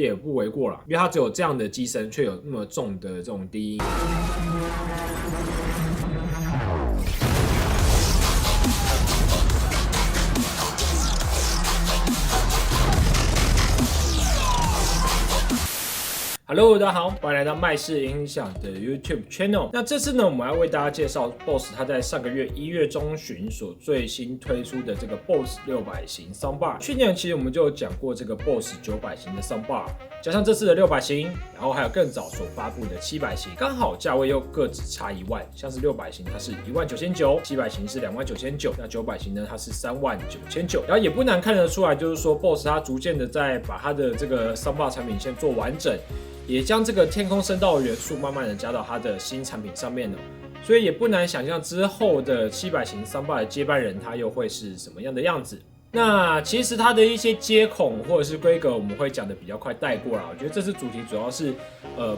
也不为过啦，因为它只有这样的机身，却有那么重的这种低音。Hello， 大家好，欢迎来到麦式音响的 YouTube Channel。那这次呢，我们要为大家介绍 BOSS 它在上个月1月中旬所最新推出的这个 BOSS 600型 Soundbar。去年其实我们就有讲过这个 BOSS 900型的 Soundbar， 加上这次的600型，然后还有更早所发布的700型，刚好价位又各只差1万。像是600型它是19900，700型是29900，那900型呢它是39900。然后也不难看得出来，就是说 BOSS 它逐渐的在把它的这个 Soundbar 产品线做完整。也将这个天空声道的元素慢慢的加到它的新产品上面了，所以也不难想象之后的700型 Soundbar 的接班人它又会是什么样的样子。那其实它的一些接孔或者是规格我们会讲的比较快带过啦，我觉得这次主题主要是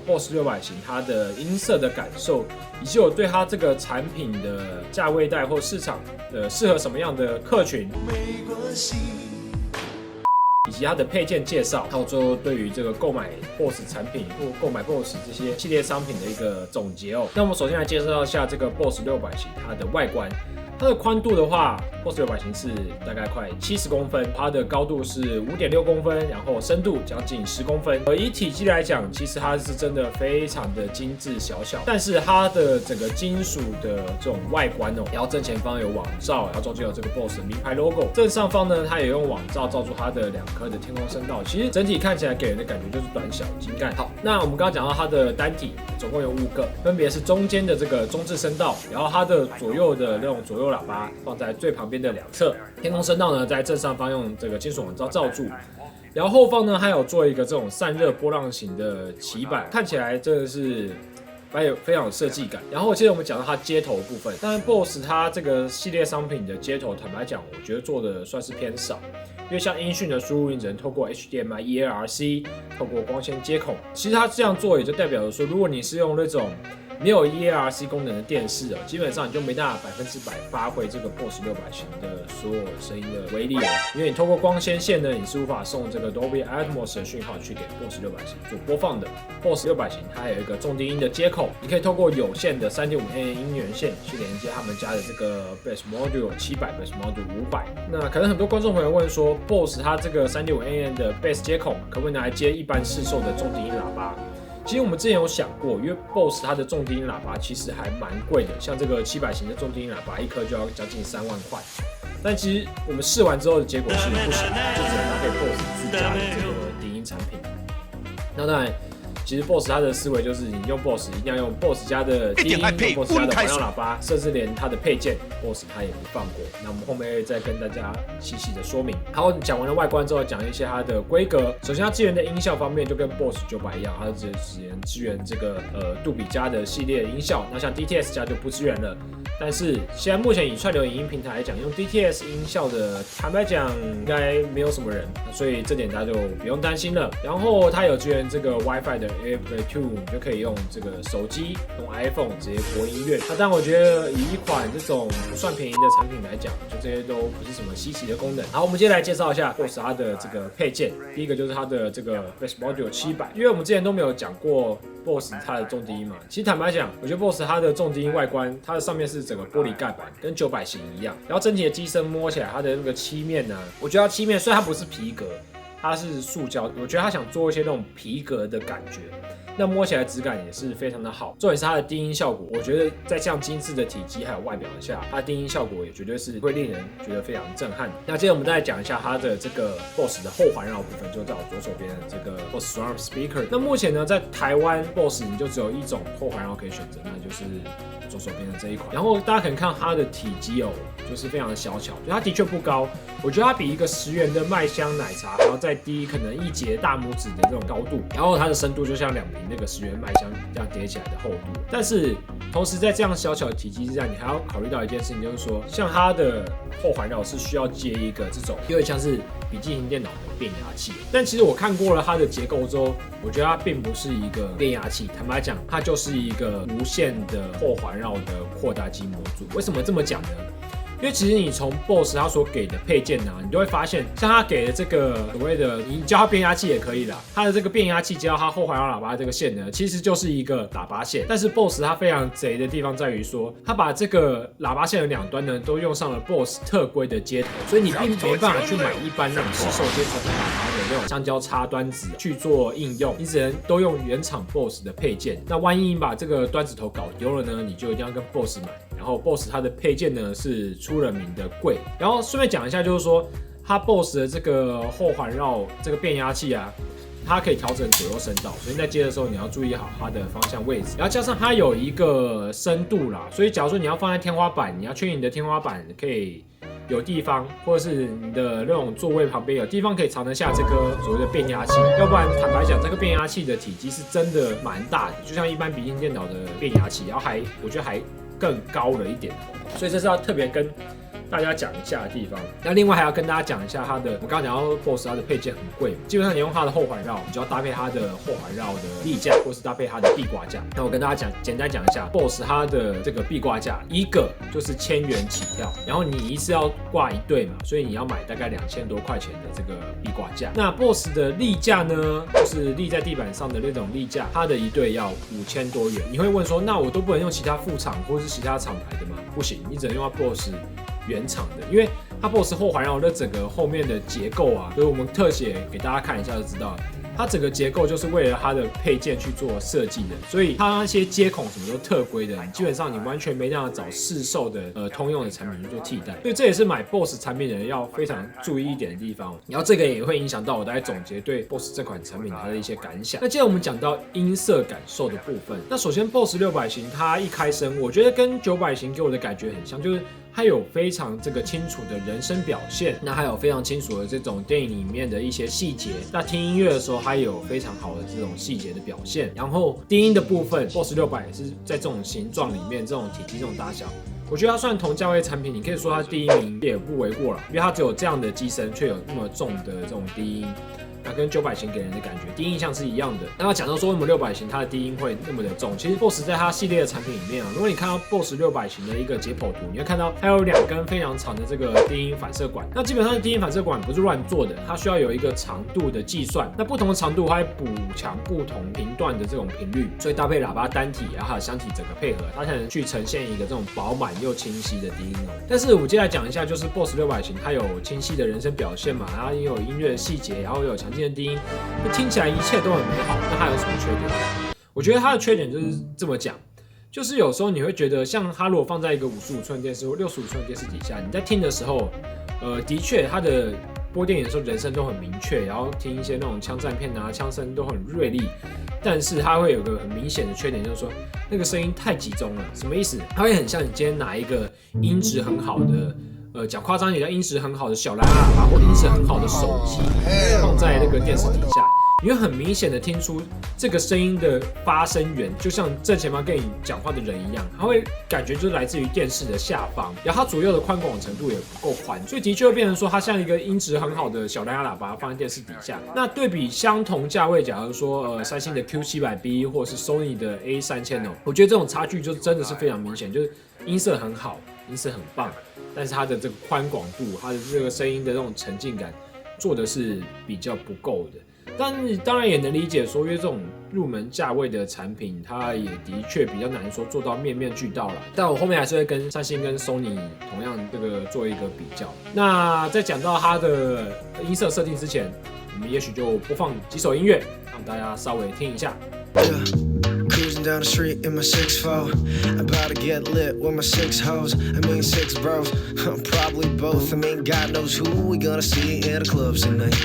BOSS 600型它的音色的感受，以及我对它这个产品的价位带或市场适合什么样的客群。以及它的配件介绍，还有最后对于这个购买 BOSS 产品或购买 BOSS 这些系列商品的一个总结哦。那我们首先来介绍一下这个 BOSS 600型它的外观。它的宽度的话 ，BOSS 600型是大概快70公分，它的高度是5.6公分，然后深度将近10公分。以体积来讲，其实它是真的非常的精致小巧，但是它的整个金属的这种外观哦，然后正前方有网罩，然后中间有这个 BOSS 的名牌 logo， 正上方呢，它也用网罩罩住它的2颗的天空声道，其实整体看起来给人的感觉就是短小精干。好，那我们刚刚讲到它的单体总共有5个，分别是中间的这个中置声道，然后它的左右的那种左右喇叭放在最旁边的2侧，天空声道呢在正上方用这个金属网罩罩住，然后后方呢还有做一个这种散热波浪形的旗板，看起来真的是非常有设计感。然后接着我们讲到它接头的部分，当然 BOSS 它这个系列商品的接头，坦白讲，我觉得做的算是偏少。因为像音讯的输入，你只能透过 HDMI EARC， 透过光纤接孔。其实它这样做也就代表着说，如果你是用那种没有 EARC 功能的电视基本上你就没办法100%发挥这个 BOSS 600型的所有声音的威力了。因为你透过光纤线呢，你是无法送这个 Dolby Atmos 的讯号去给 BOSS 600型做播放的。BOSS 600型它有一个重低音的接口，你可以透过有线的 3.5mm 音源线去连接他们家的这个 Bass Module 700、Bass Module 500。那可能很多观众朋友问说 ，BOSS 它这个 3.5mm 的 Bass 接孔可不可以拿来接一般市售的重低音喇叭？其实我们之前有想过，因为 BOSS 它的重低音喇叭其实还蛮贵的，像这个700型的重低音喇叭一颗就要将近3万块。但其实我们试完之后的结果是不行，就只能搭配 BOSS 自家的这个低音产品。那当然，其实 BOSS 它的思维就是你用 BOSS 一定要用 BOSS 家的低音，用 BOSS 家的环绕喇叭，甚至连它的配件 BOSS 它也不放过。那我们后面会再跟大家细细的说明。好，讲完了外观之后，讲一些它的规格。首先，它支援的音效方面就跟 BOSS 900一样，它只支援这个杜比家的系列音效。那像 DTS 家就不支援了。但是现在目前以串流影音平台来讲，用 DTS 音效的，坦白讲应该没有什么人，所以这点大家就不用担心了。然后它有支援这个 WiFi 的 AirPlay 2，你就可以用这个手机用 iPhone 直接播音乐。那但我觉得以一款这种不算便宜的产品来讲，就这些都不是什么稀奇的功能。好，我们接下来介绍一下 BOSS 它的这个配件。第一个就是它的这个 Bass Module 700，因为我们之前都没有讲过 BOSS 它的重低音嘛。其实坦白讲，我觉得 BOSS 它的重低音外观，它的上面是整个玻璃盖板，跟900型一样。然后整体的机身摸起来，它的那个漆面呢，我觉得它漆面虽然它不是皮革，它是塑胶，我觉得它想做一些那种皮革的感觉。那摸起来质感也是非常的好，重点是它的低音效果，我觉得在这样精致的体积还有外表下，它的低音效果也绝对是会令人觉得非常震撼。那接着我们再来讲一下它的这个 BOSS 的后环绕部分，就在我左手边的这个 BOSS Surround Speaker。那目前呢，在台湾 BOSS 你就只有一种后环绕可以选择，那就是左手边的这一款。然后大家可以看它的体积就是非常的小巧，就它的确不高，我觉得它比一个10元的麦香奶茶还要再低可能1节大拇指的这种高度，然后它的深度就像2瓶那个10元麦香这样叠起来的厚度。但是同时在这样小巧的体积之下，你还要考虑到一件事情，就是说像它的后环绕是需要接一个这种有点像是笔记型电脑的变压器。但其实我看过了它的结构之后，我觉得它并不是一个变压器，坦白讲，它就是一个无线的后环绕的扩大机模组。为什么这么讲呢？因为其实你从 BOSS 它所给的配件啊，你就会发现，像它给的这个所谓的，你叫它变压器也可以啦，它的这个变压器接到它后环绕喇叭这个线呢，其实就是一个喇叭线。但是 BOSS 它非常贼的地方在于说，它把这个喇叭线的两端呢，都用上了 BOSS 特规的接头，所以你并没办法去买一般那种市售接头喇叭的那种橡胶插端子去做应用，你只能都用原厂 BOSS 的配件。那万一你把这个端子头搞丢了呢，你就一定要跟 BOSS 买。然后 BOSS 它的配件呢是出了名的贵。然后顺便讲一下，就是说它 BOSS 的这个后环绕这个变压器啊，它可以调整左右声道，所以在接的时候你要注意好它的方向位置。然后加上它有一个深度啦，所以假如说你要放在天花板，你要确定你的天花板可以有地方，或者是你的那种座位旁边有地方可以藏得下这颗所谓的变压器，要不然坦白讲，这个变压器的体积是真的蛮大的，就像一般笔记电脑的变压器，然后我觉得还更高了一点，所以这是要特别跟大家讲一下的地方。那另外还要跟大家讲一下它的，我刚刚讲到 BOSS 它的配件很贵，基本上你用它的后环绕，你就要搭配它的后环绕的立架，或是搭配它的壁挂架。那我跟大家简单讲一下 BOSS 它的这个壁挂架，一个就是1000元起跳，然后你一次要挂一对嘛，所以你要买大概2000多块钱的这个壁挂架。那 BOSS 的立架呢，就是立在地板上的那种立架，它的一对要5000多元。你会问说，那我都不能用其他副厂或是其他厂牌的吗？不行，你只能用到 BOSS原厂的，因为它 BOSS 后环绕的整个后面的结构啊，所以我们特写给大家看一下就知道了。它整个结构就是为了它的配件去做设计的，所以它那些接孔什么都特规的，基本上你完全没办法找市售的通用的产品去做替代，所以这也是买 BOSS 产品的人要非常注意一点的地方。然后这个也会影响到我大概总结对 BOSS 这款产品它的一些感想。那接着我们讲到音色感受的部分，那首先 BOSS 600型它一开声，我觉得跟900型给我的感觉很像，就是它有非常这个清楚的人声表现，那还有非常清楚的这种电影里面的一些细节。那听音乐的时候，它有非常好的这种细节的表现。然后低音的部分 ，BOSS 600也是在这种形状里面、这种体积、这种大小，我觉得它算同价位产品，你可以说它第一名也不为过了，因为它只有这样的机身，却有那么重的这种低音。那跟900型给人的感觉，第一印象是一样的。那讲到说为什么600型它的低音会那么的重，其实 BOSS 在它系列的产品里面啊，如果你看到 BOSS 600型的一个解剖图，你会看到它有2根非常长的这个低音反射管。那基本上低音反射管不是乱做的，它需要有一个长度的计算。那不同的长度它会补强不同频段的这种频率，所以搭配喇叭单体然后还有箱体整个配合，它才能去呈现一个这种饱满又清晰的低音哦。但是我接下来讲一下，就是 BOSS 600型它有清晰的人声表现嘛，然后也有音乐的细节，然后有强劲的低音，那听起来一切都很美好。那它有什么缺点？我觉得它的缺点就是这么讲，就是有时候你会觉得，像它如果放在一个55寸电视或65寸电视底下，你在听的时候，的确它的播电影的时候人声都很明确，然后听一些那种枪战片啊，枪声都很锐利。但是它会有个很明显的缺点，就是说那个声音太集中了。什么意思？它会很像你今天拿一个音质很好的，讲夸张一点，音质很好的小蓝牙喇叭或音质很好的手机放在那个电视底下，你会很明显的听出这个声音的发声源，就像正前方跟你讲话的人一样，它会感觉就是来自于电视的下方，然后它左右的宽广程度也不够宽，所以的确会变成说它像一个音质很好的小蓝牙喇叭放在电视底下。那对比相同价位，假如说三星的 Q700B 或是 Sony 的 A3000哦，我觉得这种差距就真的是非常明显，就是音色很好，音色很棒，但是它的这个宽广度，它的这个声音的这种沉浸感做的是比较不够的。但当然也能理解说，因为这种入门价位的产品，它也的确比较难说做到面面俱到了。但我后面还是会跟三星跟 Sony 同样这个做一个比较。那在讲到它的音色设定之前，我们也许就播放几首音乐，让大家稍微听一下。Cruising down the street in my 6'4", about to get lit with my 6 hoes. I mean 6 bros, probably both. I mean God knows who we gonna see in the clubs tonight.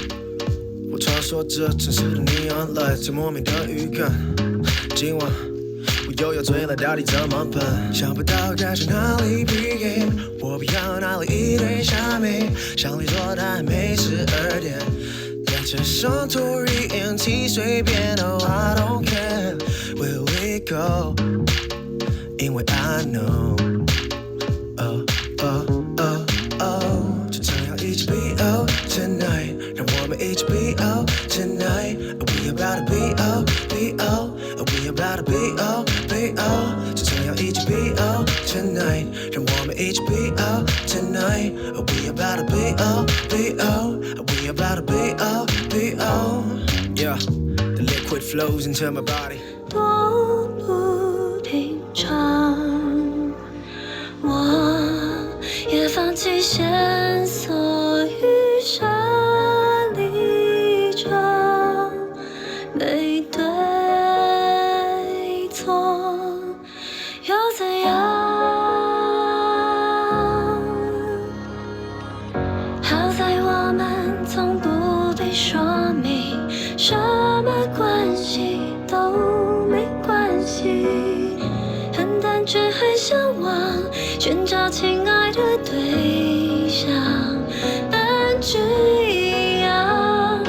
我穿梭着城市的 neon light， 最莫名的预感。今晚我又要醉了，到底怎么办？想不到该是哪里 begin， 我不要哪里一堆虾米，想你说但还没12点。沿着圣托里眼气随便 ，Oh I don't care where we go， 因为 I know。Oh oh oh oh， 就这样一起 be out tonight， 让我们一起 be out tonight。We about to be out be out，We about to be out be out， 就这样一起 be out tonight， 让我们一起 be out tonight。B-O-B-O. We about to B-O-B-O. Yeah, the liquid flows into my body. 多不平常，我也放弃线索与设立场，没对错又怎样？好在我们从不必说明什么关系都没关系，很单纯很向往寻找亲爱的对象，安置一样，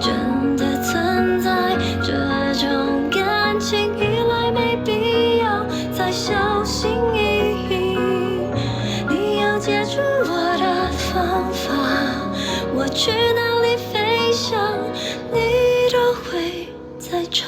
真的存在这种感情，依赖没必要再小心翼翼。你要接住我的方法，我去哪里飞翔，你都会在场。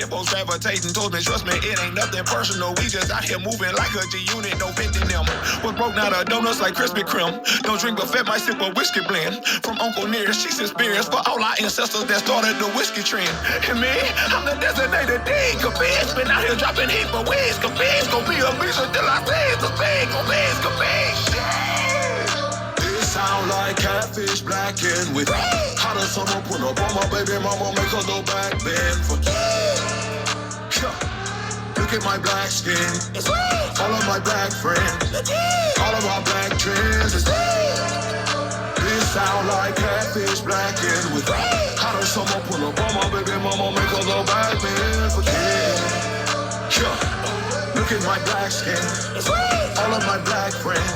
Folks gravitating towards me, trust me, it ain't nothing personal. We just out here moving like a G-unit, no 50 them. Was broke out of donuts like Krispy Kreme. Don't drink but fat, might sip a whiskey blend. From Uncle Near, she's experienced for all our ancestors that started the whiskey trend. And me, I'm the designated D. Capiz, been out here dropping heat for weeds. Capiz, gon' be a beast until I say it's a thing. Capiz, capiz, It sound like catfish blacking with how does someone pull up on my baby mama, make her go back bend for Look at my black skin, all of my black friends, all of our black trends. This sound like catfish blacking with how does someone pull up on my baby mama, make her go back bend for Look at my black skin, all of my black friends,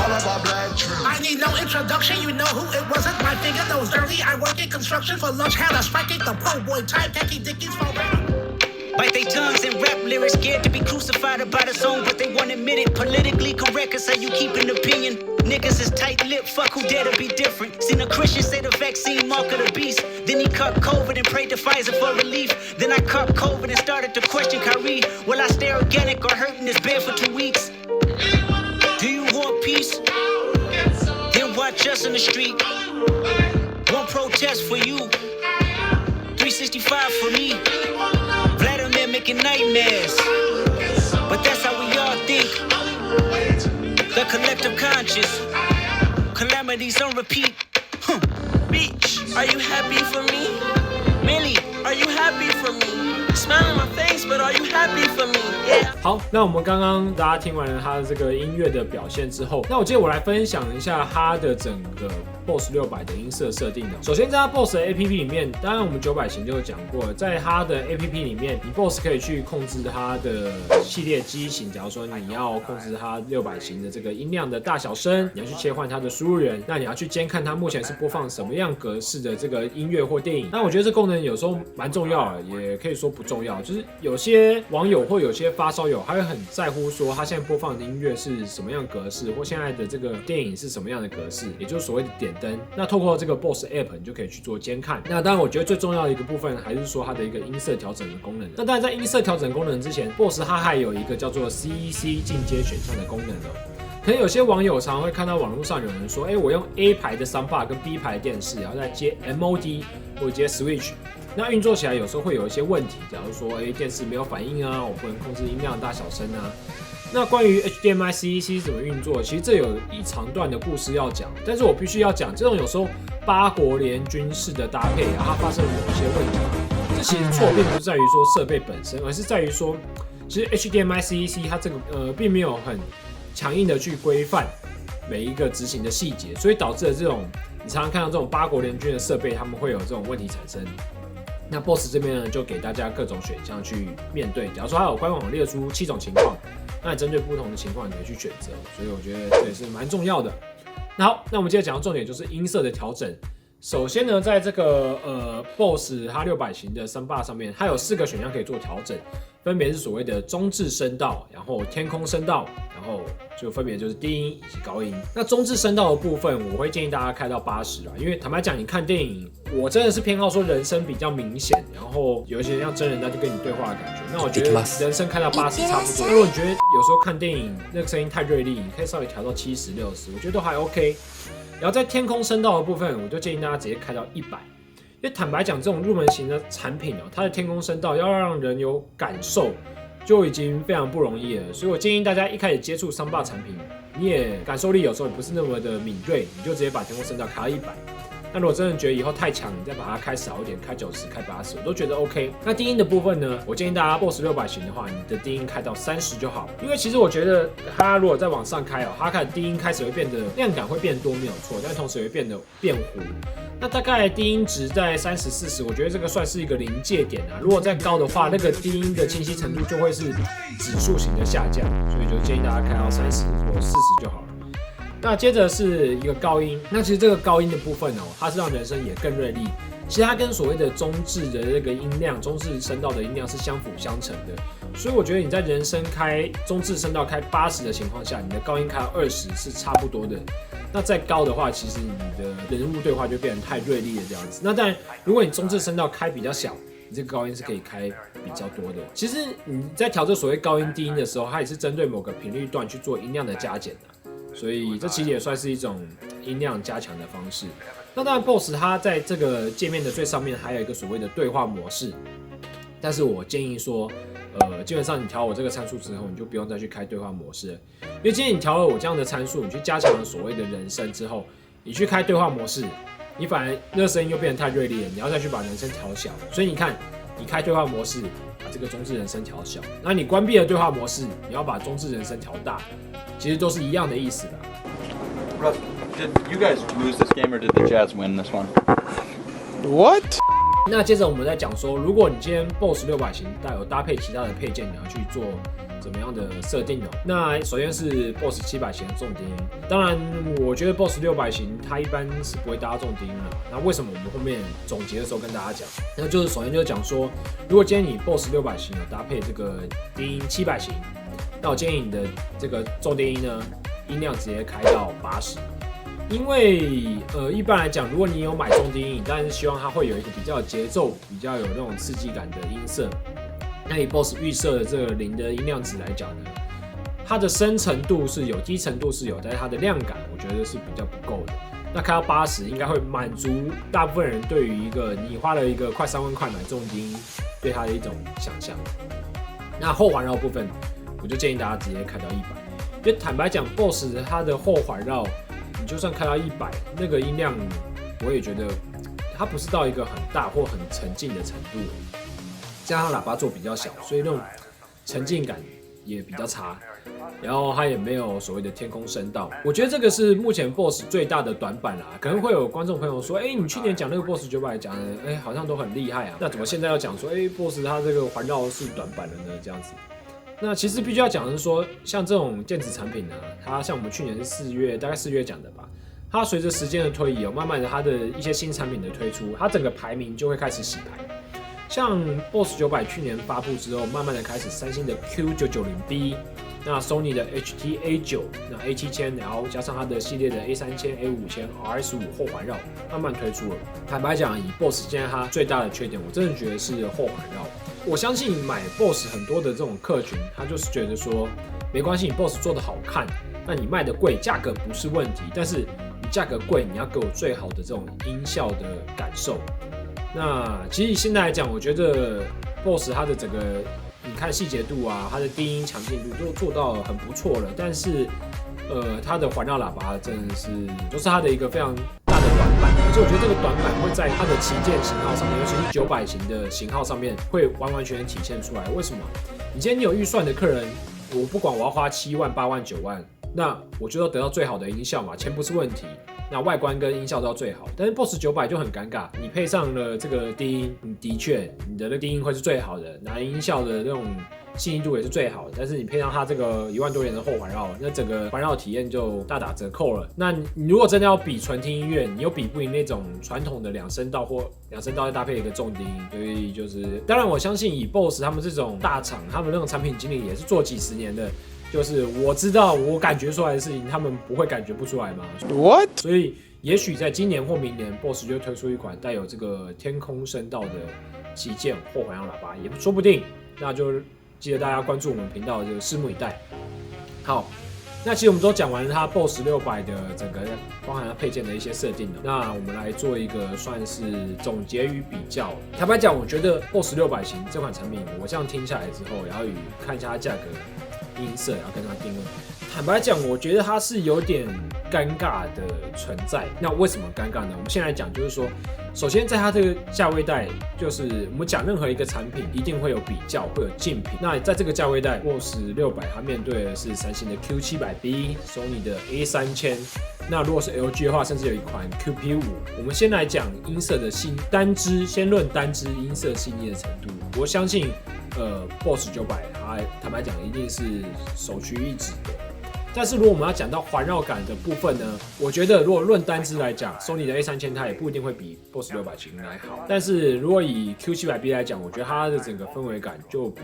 all of our black trends. I need no introduction, you know who it wasn't. My finger nose dirty, I work in construction for lunch. Had a striking the po' boy type, taking dickies for round. Bite their tongues and rap lyrics, scared to be crucified about a song, but they won't admit it. Politically correct is how you keep an opinion. Niggas is tight-lipped, fuck who dare to be different. Seen a Christian say the vaccine mark of the beast. Then he caught COVID and prayed to Pfizer for relief. Then I caught COVID and started to question Kyrie. Will I stay organic or hurt in this bed for 2 weeks? Do you want peace? Then watch us in the street. One protest for you, 365 for me. Vladimir making nightmares, but that's how we all think. The collective conscious, calamities on repeat. Beach, are you happy for me? Millie, Are you happy for me? Smile on my face, but are you happy for me? Yeah. 好，那我们刚刚大家听完了他的这个音乐的表现之后，那我接着我来分享一下他的整个 BOSS 600的音色设定呢。首先在他 BOSS 的 APP 里面，当然我们900型就有讲过，在他的 APP 里面，你 BOSS 可以去控制它的系列机型。假如说你要控制它600型的这个音量的大小声，你要去切换它的输入源，那你要去监看它目前是播放什么样格式的这个音乐或电影。那我觉得这功能有时候蛮重要的，也可以说不重要。就是有些网友或有些发烧友，他会很在乎说他现在播放的音乐是什么样格式，或现在的这个电影是什么样的格式，也就是所谓的点灯。那透过这个 BOSS App， 你就可以去做监看。那当然，我觉得最重要的一个部分还是说它的一个音色调整的功能。那当然，在音色调整功能之前 ，BOSS 它还有一个叫做 CEC 进阶选项的功能哦。可能有些网友常常会看到网络上有人说，我用 A 牌的 soundbar 跟 B 牌的电视，然后再接 MOD 或者接 Switch， 那运作起来有时候会有一些问题。假如说，电视没有反应啊，我不能控制音量大小声啊。那关于 HDMI CEC 怎么运作，其实这有一长段的故事要讲，但是我必须要讲，这种有时候八国联军式的搭配，然后它发生了某些问题。这其实错并不在于说设备本身，而是在于说，其实 HDMI CEC 它这个并没有很强硬的去规范每一个执行的细节，所以导致了这种你常常看到这种八国联军的设备，他们会有这种问题产生。那 BOSS 这边呢，就给大家各种选项去面对。假如说它有官网列出7种情况，那针对不同的情况，你可以去选择。所以我觉得这也是蛮重要的。那好，那我们接着讲到重点，就是音色的调整。首先呢，在这个BOSS 它600型的声霸上面，它有4个选项可以做调整，分别是所谓的中置声道，然后天空声道，然后就分别就是低音以及高音。那中置声道的部分，我会建议大家开到80啦，因为坦白讲，你看电影，我真的是偏好说人声比较明显，然后有一些像真人在跟你对话的感觉。那我觉得人声开到80差不多。如果你觉得有时候看电影那个声音太锐利，你可以稍微调到70、60，我觉得都还 OK。然后在天空声道的部分，我就建议大家直接开到100。因为坦白讲，这种入门型的产品哦，它的天空声道要让人有感受，就已经非常不容易了。所以我建议大家一开始接触桑巴产品，你也感受力有时候也不是那么的敏锐，你就直接把天空声道开到100。那如果真的觉得以后太强，你再把它开少一点，开90、开80，我都觉得 OK。那低音的部分呢，我建议大家 BOSS 600型的话，你的低音开到30就好。因为其实我觉得它如果再往上开哦，它开始低音开始会变得量感会变多没有错，但同时也会变糊。那大概低音值在30、40，我觉得这个算是一个临界点啊。如果再高的话，那个低音的清晰程度就会是指数型的下降，所以就建议大家开到30或40就好了。那接着是一个高音，那其实这个高音的部分哦，它是让人声也更锐利。其实它跟所谓的中置的这个音量、中置声道的音量是相辅相成的。所以我觉得你在人声开中置声道开80的情况下，你的高音开到20是差不多的。那再高的话，其实你的人物对话就变成太锐利了这样子。那当然，如果你中置声道开比较小，你这个高音是可以开比较多的。其实你在调这所谓高音低音的时候，它也是针对某个频率段去做音量的加减的。所以这其实也算是一种音量加强的方式。那当然 ，BOSS 它在这个界面的最上面还有一个所谓的对话模式，但是我建议说，基本上你调我这个参数之后，你就不用再去开对话模式了，因为今天你调了我这样的参数，你去加强了所谓的人声之后，你去开对话模式，你反而那个声音又变得太锐利了，你要再去把人声调小。所以你看，你开对话模式，把这个中置人声调小，那你关闭了对话模式，你要把中置人声调大。其实都是一样的意思啦。Russ, did you guys lose this game or did the Jazz win this one? What? 那接着我们再讲说，如果你今天 BOSS 600型有搭配其他的配件，你要去做怎么样的设定哦？那首先是 BOSS 700型的重低音，当然我觉得 BOSS 600型它一般是不会搭重低音的。那为什么我们后面总结的时候跟大家讲？那就是首先就是讲说，如果今天你 BOSS 600型有搭配这个低音700型。那我建议你的这个重低音呢，音量直接开到80，因为一般来讲，如果你有买重低音，你当然是希望它会有一个比较有节奏、比较有那种刺激感的音色。那以 BOSS 预设的这个0的音量值来讲呢，它的深程度是有，低程度是有，但是它的量感我觉得是比较不够的。那开到80应该会满足大部分人对于一个你花了一个快3万块买重低音对它的一种想象。那后环绕部分，我就建议大家直接开到100，因为坦白讲 ，BOSS 它的后环绕，你就算开到100，那个音量，我也觉得它不是到一个很大或很沉静的程度，加上喇叭座比较小，所以那种沉浸感也比较差，然后它也没有所谓的天空声道，我觉得这个是目前 BOSS 最大的短板啦。可能会有观众朋友说，你去年讲那个 BOSS 900讲的，好像都很厉害啊，那怎么现在要讲说，BOSS 它这个环绕是短板了呢？这样子。那其实必须要讲的是说，像这种电子产品呢，它像我们去年是大概4月讲的吧，它随着时间的推移慢慢的它的一些新产品的推出，它整个排名就会开始洗牌。像 BOSS 900去年发布之后，慢慢的开始三星的 Q990B， 那 Sony 的 HT A9， 那 A7000， 然后加上它的系列的 A3000、A5000、RS5 后环绕，慢慢推出了。坦白讲，以 BOSS 现在它最大的缺点，我真的觉得是后环绕。我相信买 BOSS 很多的这种客群，他就是觉得说，没关系，你 BOSS 做的好看，那你卖的贵，价格不是问题，但是你价格贵，你要给我最好的这种音效的感受。那其实现在来讲，我觉得 BOSS 它的整个，你看细节度啊，它的低音强劲度都做到很不错了，但是它的环绕喇叭真的是，就是它的一个非常大的短板，而且我觉得这个短板会在它的旗舰型号上面，尤其是900型的型号上面，会完完全全体现出来。为什么？你今天你有预算的客人，我不管我要花7万、8万、9万，那我就要得到最好的音效嘛，钱不是问题。那外观跟音效都要最好，但是 BOSS 900就很尴尬，你配上了这个低音，的确你的那个低音会是最好的，那音效的那种细腻度也是最好的，但是你配上它这个1万多元的后环绕，那整个环绕体验就大打折扣了。那你如果真的要比纯听音乐，你又比不赢那种传统的2声道或2声道再搭配一个重低音，所以就是当然我相信以 BOSS 他们这种大厂，他们那种产品经理也是做几十年的。就是我知道，我感觉出来的事情，他们不会感觉不出来吗 ？What？ 所以也许在今年或明年 ，BOSS 就会推出一款带有这个天空声道的旗舰后环绕喇叭，也说不定。那就记得大家关注我们频道，就拭目以待。好，那其实我们都讲完了它 BOSS 600的整个包含它配件的一些设定了。那我们来做一个算是总结与比较。坦白讲，我觉得 BOSS 600型这款产品，我这样听下来之后，然后看一下它价格、音色，然后跟它定位。坦白讲，我觉得它是有点尴尬的存在。那为什么尴尬呢？我们先来讲，就是说，首先在它这个价位带，就是我们讲任何一个产品，一定会有比较，会有竞品。那在这个价位带 ，BOSS 600它面对的是三星的 Q700B、Sony 的 A3000。那如果是 LG 的话，甚至有一款 QP5。我们先来讲音色的单支，先论单支音色细腻的程度。我相信，BOSS 900它坦白讲一定是首屈一指的。但是如果我们要讲到环绕感的部分呢，我觉得如果论单支来讲 ，Sony 的 A3000它也不一定会比 BOSS 600型来好。但是如果以 Q700B 来讲，我觉得它的整个氛围感就比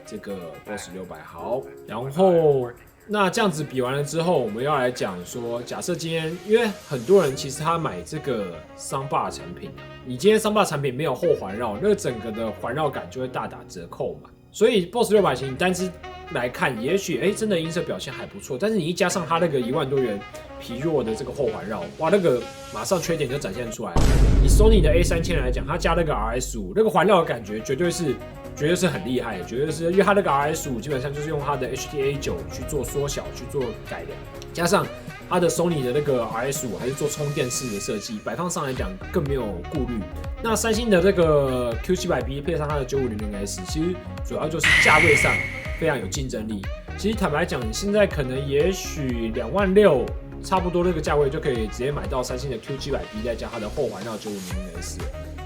这个 BOSS 600好。然后那这样子比完了之后，我们要来讲说，假设今天因为很多人其实他买这个桑巴产品，你今天桑巴产品没有后环绕，那个整个的环绕感就会大打折扣嘛。所以 BOSS 600型单支来看，也许真的音色表现还不错，但是你一加上它那个1万多元疲弱的这个后环绕，哇，那个马上缺点就展现出来了。以 Sony 的 A3000 来讲，它加那个 RS5，那个环绕的感觉绝对是很厉害的，绝对是因为它那个 RS5 基本上就是用它的 HDA9 去做缩小、去做改良，加上它的 Sony 的那个 RS5 还是做充电式的设计，摆放上来讲更没有顾虑。那三星的这个 Q700B 配上它的9500S， 其实主要就是价位上非常有竞争力。其实坦白讲，你现在可能也许2万6，差不多那个价位就可以直接买到三星的 Q700B， 再加它的后环绕9500S。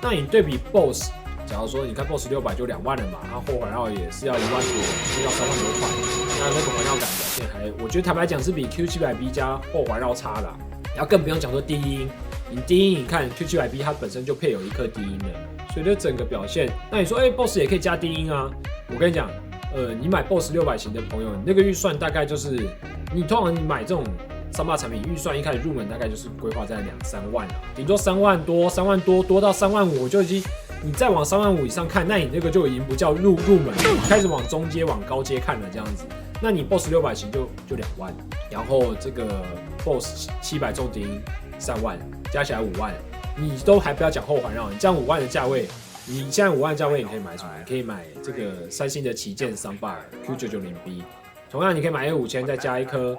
那你对比 BOSS， 假如说你看 BOSS 600就2万了嘛，它后环绕也是要1万多，要3万多块。那个环绕感表现我觉得坦白讲是比 Q700B 加后环绕差啦。然后更不用讲说低音，你低音你看 Q700B 它本身就配有一颗低音的，所以这整个表现，那你说BOSS 也可以加低音啊？我跟你讲，你买 BOSS 600型的朋友，你那个预算大概就是你通常你买这种桑巴产品，预算一开始入门大概就是规划在2、3万啦，顶多3万多多到3万5，就已经你再往3万5以上看，那你那个就已经不叫入门了，开始往中阶往高阶看了这样子。那你 BOSS 600型就2万，然后这个 BOSS 700重低音3万，加起来5万，你都还不要讲后环绕，你这样5万的价位，你现在5万的价位你可以买什么？你可以买这个三星的旗舰桑巴 Q990B， 同样你可以买A5000再加一颗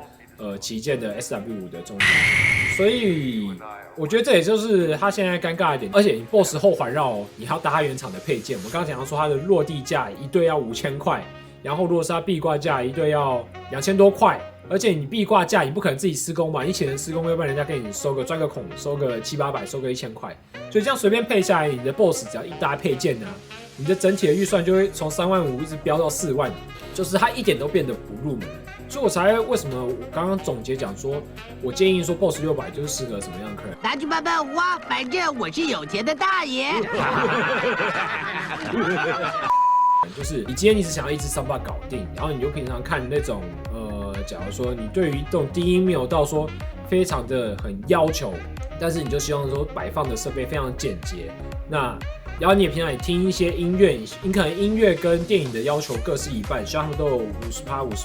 旗舰的 SW5 的重低音，所以我觉得这也就是它现在尴尬一点，而且你 BOSS 后环绕你还要搭它原厂的配件，我们刚刚讲到说它的落地价一对要5000块。然后如果是它壁挂架一对要2000多块，而且你壁挂架你不可能自己施工嘛，你请人施工，要不然人家给你收个钻个孔，收个700、800，收个1000块，所以这样随便配下来，你的 BOSS 只要一搭配件啊，你的整体的预算就会从3万5一直飙到4万，就是它一点都变得不入门。所以我才为什么我刚刚总结讲说，我建议说 BOSS 600就是适合什么样的客人？拿去慢慢挖，反正我是有钱的大爷。就是你今天你只想要一支桑巴搞定，然后你就平常看那种假如说你对于这种低音没有到说非常的很要求，但是你就希望说摆放的设备非常简洁，那然后你也平常也听一些音乐，你可能音乐跟电影的要求各是一半，希望他们都有50%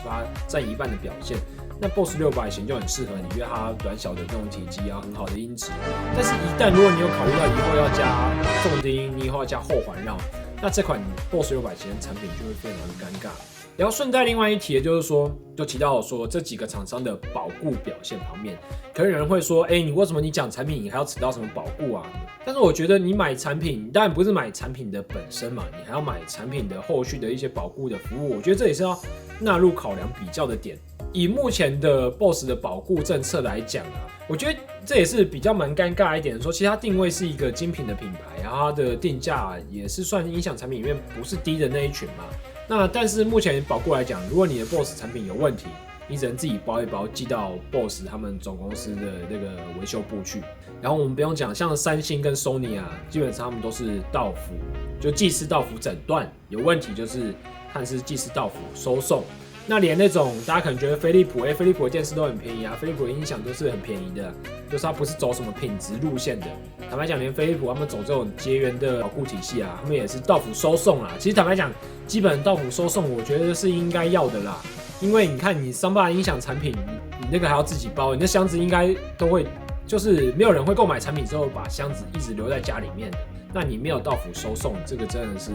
占一半的表现。那 BOSS 600型就很适合你，因为它短小的这种体积啊，很好的音质。但是，一旦如果你有考虑到以后要加重低音，你以后要加后环绕，那这款 BOSS 600型的产品就会非常的尴尬。然后顺带另外一提的就是说，就提到说这几个厂商的保固表现方面，可能有人会说，你为什么你讲产品你还要提到什么保固啊？但是我觉得你买产品，当然不是买产品的本身嘛，你还要买产品的后续的一些保固的服务，我觉得这也是要纳入考量比较的点。以目前的 BOSS 的保固政策来讲啊，我觉得这也是比较蛮尴尬一点的说，其实它定位是一个精品的品牌，然后它的定价也是算音响产品里面不是低的那一群嘛。那但是目前保固来讲，如果你的 BOSS 产品有问题，你只能自己包一包寄到 BOSS 他们总公司的那个维修部去。然后我们不用讲，像三星跟 Sony 啊，基本上他们都是到府，就技师到府诊断，有问题就是看是技师到府收送。那连那种大家可能觉得飞利浦，飞利浦的电视都很便宜啊，飞利浦的音响都是很便宜的，就是它不是走什么品质路线的。坦白讲，连飞利浦他们走这种节源的保固体系啊，他们也是到府收送啦。其实坦白讲，基本到府收送，我觉得是应该要的啦。因为你看你桑巴音响产品，你那个还要自己包，你的箱子应该都会，就是没有人会购买产品之后把箱子一直留在家里面的，那你没有到府收送，这个真的是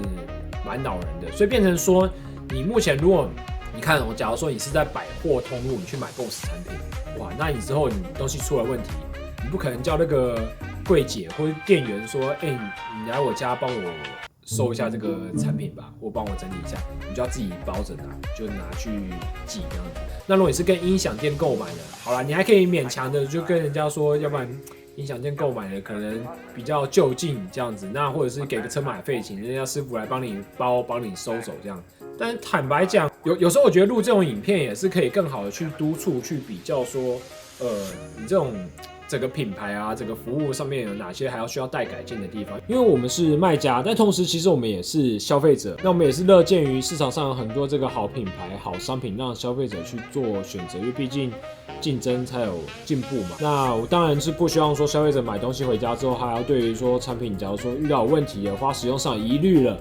蛮恼人的。所以变成说，你目前如果你看哦，假如说你是在百货通路，你去买 BOSS 产品，哇，那你之后你东西出了问题，你不可能叫那个柜姐或者店员说，你来我家帮我收一下这个产品吧，或帮我整理一下，你就要自己包着拿，就拿去寄这样子。那如果你是跟音响店购买的，好啦，你还可以勉强的就跟人家说，要不然音响店购买的可能比较就近这样子，那或者是给个车马费，请人家师傅来帮你包，帮你收走这样。但坦白讲，有时候我觉得录这种影片也是可以更好的去督促、去比较说，你这种整个品牌啊，整个服务上面有哪些还要需要待改进的地方？因为我们是卖家，但同时其实我们也是消费者，那我们也是乐见于市场上有很多这个好品牌、好商品，让消费者去做选择，因为毕竟竞争才有进步嘛。那我当然是不希望说消费者买东西回家之后，还要对于说产品，假如说遇到有问题了，或使用上疑虑了，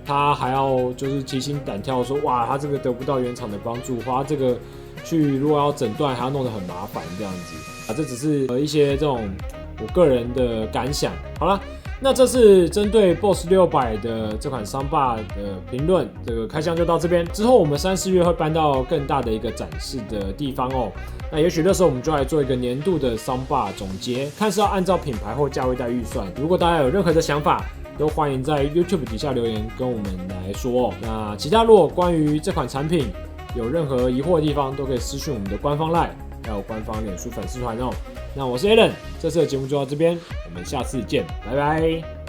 他还要就是提心胆跳说，哇，他这个得不到原厂的帮助，花这个去如果要诊断，还要弄得很麻烦这样子啊。这只是一些这种我个人的感想。好了，那这是针对 BOSS 600的这款桑巴的评论，这个开箱就到这边。之后我们3、4月会搬到更大的一个展示的地方哦。那也许那时候我们就来做一个年度的桑巴总结，看是要按照品牌或价位带预算。如果大家有任何的想法，都欢迎在 YouTube 底下留言跟我们来说哦。那其他如果关于这款产品有任何疑惑的地方，都可以私讯我们的官方 LINE， 还有官方脸书粉丝团哦。那我是 Alan， 这次的节目就到这边，我们下次见，拜拜。